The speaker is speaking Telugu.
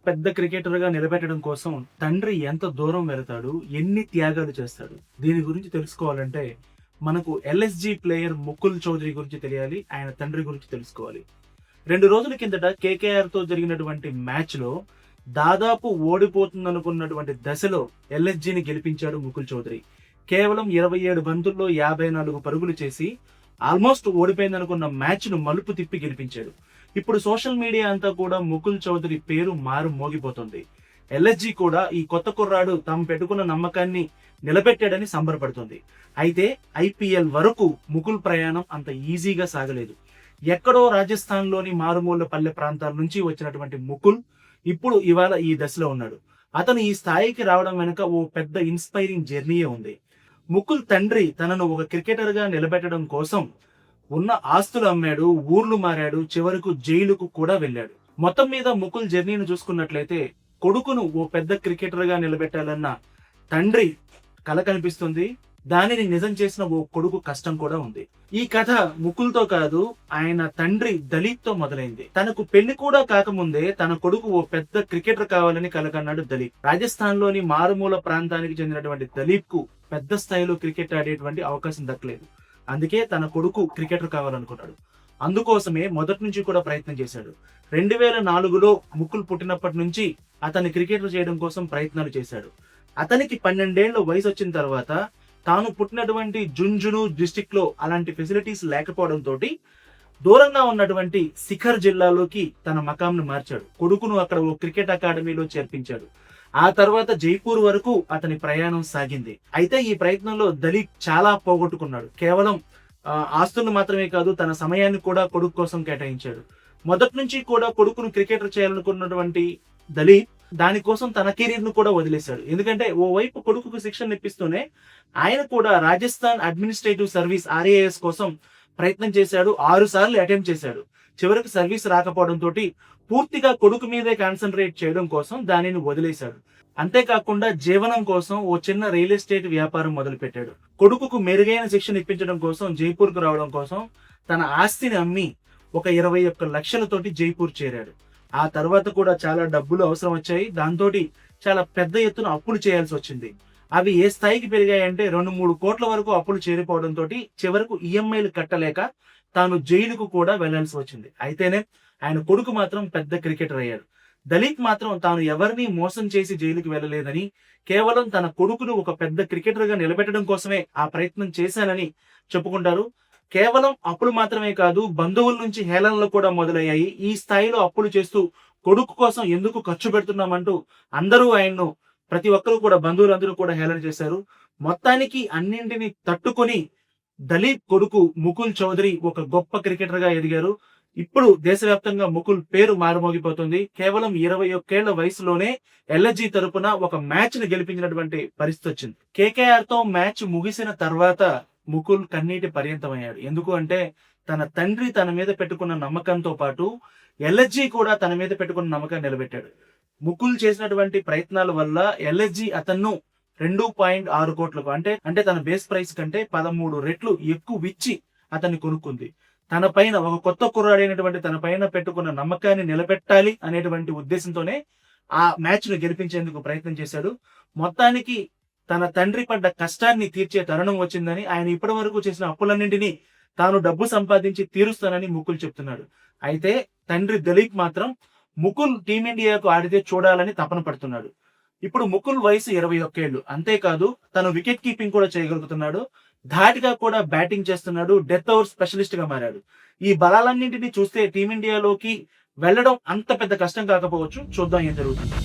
పెద్ద క్రికెటర్ గా నిలబెట్టడం కోసం తండ్రి ఎంత దూరం వెళతాడు, ఎన్ని త్యాగాలు చేస్తాడు, దీని గురించి తెలుసుకోవాలంటే మనకు ఎల్ఎస్జి ప్లేయర్ ముకుల్ చౌదరి గురించి తెలియాలి, ఆయన తండ్రి గురించి తెలుసుకోవాలి. 2 రోజుల కిందట కేకేఆర్ తో జరిగినటువంటి మ్యాచ్ లో దాదాపు ఓడిపోతుందనుకున్నటువంటి దశలో ఎల్ఎస్జిని గెలిపించాడు ముకుల్ చౌదరి. కేవలం 27 బంతుల్లో 54 పరుగులు చేసి ఆల్మోస్ట్ ఓడిపోయిందనుకున్న మ్యాచ్ ను మలుపు తిప్పి గెలిపించాడు. ఇప్పుడు సోషల్ మీడియా అంతా కూడా ముకుల్ చౌదరి పేరు మారు మోగిపోతుంది. ఎల్ఎస్జి కూడా ఈ కొత్త కుర్రాడు తాము పెట్టుకున్న నమ్మకాన్ని నిలబెట్టాడని సంబరపడుతుంది. అయితే ఐపీఎల్ వరకు ముకుల్ ప్రయాణం అంత ఈజీగా సాగలేదు. ఎక్కడో రాజస్థాన్ లోని మారుమూల పల్లె ప్రాంతాల నుంచి వచ్చినటువంటి ముకుల్ ఇప్పుడు ఇవాళ ఈ దశలో ఉన్నాడు. అతను ఈ స్థాయికి రావడం వెనుక ఓ పెద్ద ఇన్స్పైరింగ్ జర్నీయే ఉంది. ముకుల్ తండ్రి తనను ఒక క్రికెటర్ గా నిలబెట్టడం కోసం ఉన్న ఆస్తులు అమ్మాడు, ఊర్లు మారాడు, చివరకు జైలుకు కూడా వెళ్ళాడు. మొత్తం మీద ముకుల్ జర్నీని చూసుకున్నట్లయితే కొడుకును ఓ పెద్ద క్రికెటర్ గా నిలబెట్టాలన్న తండ్రి కల కనిపిస్తుంది. దానిని నిజం చేసిన ఓ కొడుకు కష్టం కూడా ఉంది. ఈ కథ ముకుల్తో కాదు, ఆయన తండ్రి దలీప్ తో మొదలైంది. తనకు పెళ్లి కూడా కాకముందే తన కొడుకు ఓ పెద్ద క్రికెటర్ కావాలని కలకన్నాడు దలీప్. రాజస్థాన్ లోని మారుమూల ప్రాంతానికి చెందినటువంటి దలీప్ కు పెద్ద స్థాయిలో క్రికెట్ ఆడేటువంటి అవకాశం దక్కలేదు. అందుకే తన కొడుకు క్రికెటర్ కావాలనుకున్నాడు. అందుకోసమే మొదటి నుంచి కూడా ప్రయత్నం చేశాడు. 2004లో ముకుల్ పుట్టినప్పటి నుంచి అతన్ని క్రికెటర్ చేయడం కోసం ప్రయత్నాలు చేశాడు. అతనికి 12 ఏళ్ల వయసు వచ్చిన తర్వాత తాను పుట్టినటువంటి జుంజును డిస్టిక్ లో అలాంటి ఫెసిలిటీస్ లేకపోవడంతో దూరంగా ఉన్నటువంటి శిఖర్ జిల్లాలోకి తన మకాంను మార్చాడు. కొడుకును అక్కడ ఓ క్రికెట్ అకాడమీలో చేర్పించాడు. ఆ తర్వాత జైపూర్ వరకు అతని ప్రయాణం సాగింది. అయితే ఈ ప్రయత్నంలో దలీప్ చాలా పోగొట్టుకున్నాడు. కేవలం ఆస్తులను మాత్రమే కాదు, తన సమయాన్ని కూడా కొడుకు కోసం కేటాయించాడు. మొదటి నుంచి కూడా కొడుకును క్రికెటర్ చేయాలనుకున్నటువంటి దలీప్ దానికోసం తన కెరీర్ ను కూడా వదిలేశాడు. ఎందుకంటే ఓవైపు కొడుకుకు శిక్షణ ఇప్పిస్తూనే ఆయన కూడా రాజస్థాన్ అడ్మినిస్ట్రేటివ్ సర్వీస్ RAS కోసం ప్రయత్నం చేశాడు. 6 సార్లు అటెంప్ట్ చేశాడు. చివరికి సర్వీస్ రాకపోవడంతో పూర్తిగా కొడుకు మీదే కాన్సన్ట్రేట్ చేయడం కోసం దానిని వదిలేశాడు. అంతేకాకుండా జీవనం కోసం ఓ చిన్న రియల్ ఎస్టేట్ వ్యాపారం మొదలు పెట్టాడు. కొడుకుకు మెరుగైన శిక్షణ ఇప్పించడం కోసం జైపూర్ కు రావడం కోసం తన ఆస్తిని అమ్మి ఒక 21 లక్షలతోటి జైపూర్ చేరాడు. ఆ తర్వాత కూడా చాలా డబ్బులు అవసరం వచ్చాయి. దాంతో చాలా పెద్ద ఎత్తున అప్పులు చేయాల్సి వచ్చింది. అవి ఏ స్థాయికి పెరిగాయంటే 2-3 కోట్ల వరకు అప్పులు చేరిపోవడంతో చివరకు ఈఎంఐలు కట్టలేక తాను జైలుకు కూడా వెళ్లాల్సి వచ్చింది. అయితేనే ఆయన కొడుకు మాత్రం పెద్ద క్రికెటర్ అయ్యాడు. దలీప్ మాత్రం తాను ఎవరిని మోసం చేసి జైలుకి వెళ్ళలేదని, కేవలం తన కొడుకును ఒక పెద్ద క్రికెటర్ గా నిలబెట్టడం కోసమే ఆ ప్రయత్నం చేశానని చెప్పుకుంటారు. కేవలం అప్పులు మాత్రమే కాదు, బంధువుల నుంచి హేళనలు కూడా మొదలయ్యాయి. ఈ స్థాయిలో అప్పులు చేస్తూ కొడుకు కోసం ఎందుకు ఖర్చు పెడుతున్నామంటూ అందరూ ఆయన్ను, ప్రతి ఒక్కరూ కూడా బంధువులందరూ కూడా హేళన చేశారు. మొత్తానికి అన్నింటినీ తట్టుకొని దలీప్ కొడుకు ముకుల్ చౌదరి ఒక గొప్ప క్రికెటర్ గా ఎదిగారు. ఇప్పుడు దేశవ్యాప్తంగా ముకుల్ పేరు మారుమోగిపోతుంది. కేవలం 21 ఏళ్ల వయసులోనే ఎల్ఎస్జి తరపున ఒక మ్యాచ్ ని గెలిపించినటువంటి పరిస్థితి వచ్చింది. కేకేఆర్ తో మ్యాచ్ ముగిసిన తర్వాత ముకుల్ కన్నీటి పర్యంతమయ్యాడు. ఎందుకు అంటే తన తండ్రి తన మీద పెట్టుకున్న నమ్మకంతో పాటు ఎల్ఎస్జి కూడా తన మీద పెట్టుకున్న నమ్మకాన్ని నిలబెట్టాడు. ముకుల్ చేసినటువంటి ప్రయత్నాల వల్ల ఎల్ఎస్జి అతన్ను 2.6 కోట్లకు అంటే తన బేస్ ప్రైస్ కంటే 13 రెట్లు ఎక్కువ ఇచ్చి అతన్ని కొనుక్కుంది. తన పైన ఒక కొత్త కుర్రాడైనటువంటి తన పైన పెట్టుకున్న నమ్మకాన్ని నిలబెట్టాలి అనేటువంటి ఉద్దేశంతోనే ఆ మ్యాచ్ ను గెలిపించేందుకు ప్రయత్నం చేశాడు. మొత్తానికి తన తండ్రి పడ్డ కష్టాన్ని తీర్చే తరుణం వచ్చిందని, ఆయన ఇప్పటి వరకు చేసిన అప్పులన్నింటినీ తాను డబ్బు సంపాదించి తీరుస్తానని ముకుల్ చెప్తున్నాడు. అయితే తండ్రి దలీప్ మాత్రం ముకుల్ టీమిండియాకు ఆడితే చూడాలని తపన పడుతున్నాడు. ఇప్పుడు ముకుల్ వయసు 21 ఏళ్లు. అంతేకాదు తను వికెట్ కీపింగ్ కూడా చేయగలుగుతున్నాడు. ధాటిగా కూడా బ్యాటింగ్ చేస్తున్నాడు. డెత్ ఓవర్ స్పెషలిస్ట్ గా మారాడు. ఈ బలాలన్నింటినీ చూస్తే టీమిండియాలోకి వెళ్లడం అంత పెద్ద కష్టం కాకపోవచ్చు. చూద్దాం ఏం జరుగుతుంది.